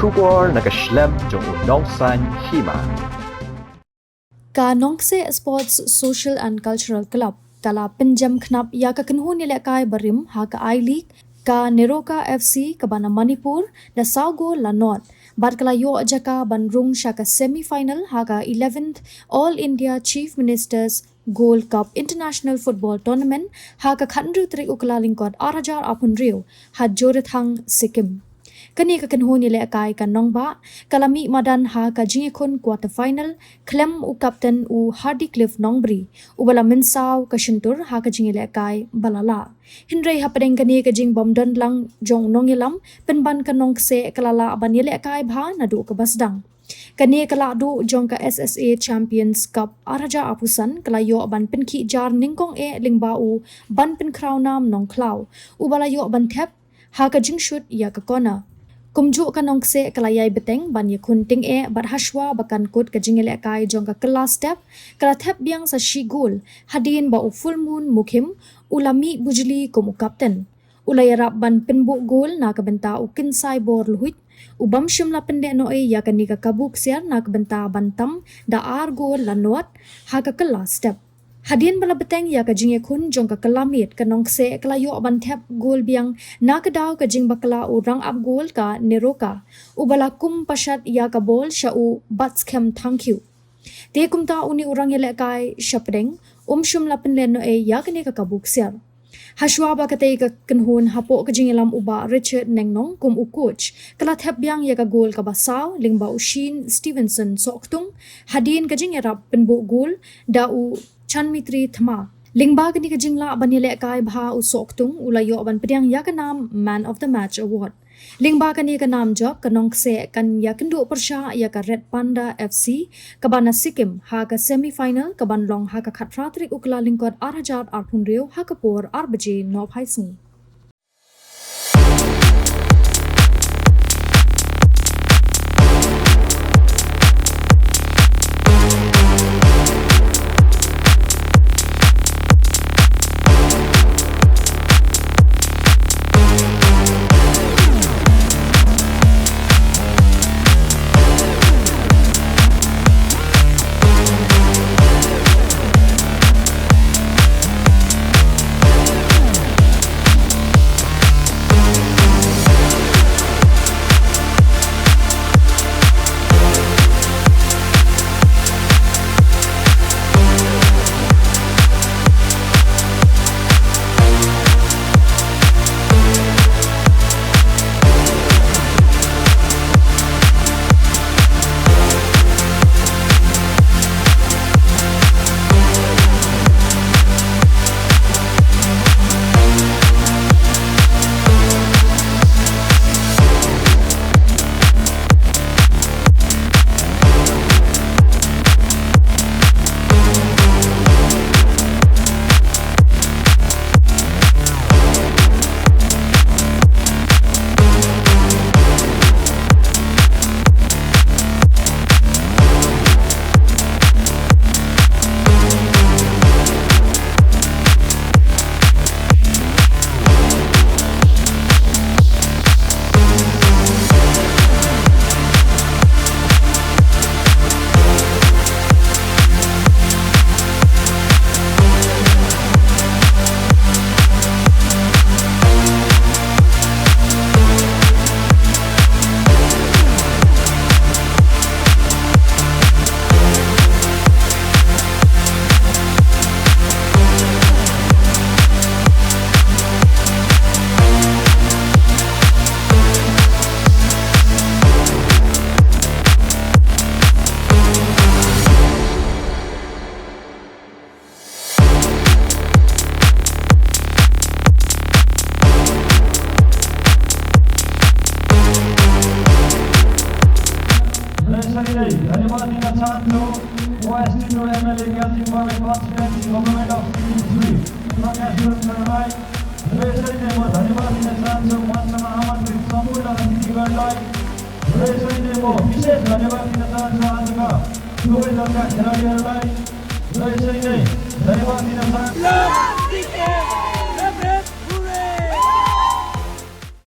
Shubor nakaslem jong Nongkseh Hima. Ka Nongkseh Sports Social and Cultural Club kala Pynjem Khnap Ïakynduh nilai barim ha ka I-League ka Neroca FC ka bana Manipur da Saugo Lanot bat kala yo ajaka banrung shaka semi-final ha ka 11th All India Chief Ministers Gold Cup International Football Tournament ha ka Ïakynduh trik ukla lingkot arajar apun riu ha jorethang Sikkim. Kani ka Ïakynduh nilai ka nongba kalami madan ha ka jingekun quarter final klem u captain u Hardy Cliff Nongbri u bala minsaw ka shintur ha ka jingilai balala. Hindray ha padeng kani ka jing bomdon lang jong nongilam penban ka Nongkseh kalala banilai bha nadu ka basdang. Kani kala du jong ka SSA Champions Cup araja apusan kala yo ban penki jar ningkong lingba u ban pen crownam nongklaw u bala yo ban thep ha ka jingshut ya ka kona. Kumjuk ka Nongkseh kalayay beteng ban yakun ting bat haswa bakan kut ka jingile jong ka kelas step kala thep biang sa shigul hadin ba u full moon mukim ulami bujli kum u captain ulayarap ban penbu gol na kabenta u kinsai bor luhit u bamshum la pende no ya kani ka kabuk siar na kabenta bantam da ar gol lanot ha ka kelas step. Hadian bala beteng ya ka jing kun jong ka kalamit ka Nongkseh kala yo ban thep gol biang na ka daw ka jing bakla u rang up gol ka Neroca u bala kum pashat ya ka bol sha u batskem thank you. Te kum ta uni urang yele kai shapdeng shum la pen no ya kani ka kabuk siar. Haswa ba katay ka kanhun hapo ka jingilam uba Richard Nengnong kum u coach kala thep biang ya ka gol ka basaw lingba u Sheen Stevenson soktung hadin ka jingirap penbu gol da u Chanmitri Thma. Lingba kani ka jingla banile bha u soktung ulayo ban pediang yakanam Man of the Match Award. Lingba kani ka nam job ka Nongkseh kan Ïakynduh persha ya ka Red Panda FC ka bana Sikkim ha ka semi-final ka ban long ha ka khatratrik ukla lingkot arajat arpun riu ha ka por arbaje nop haisni. Love Sikkim!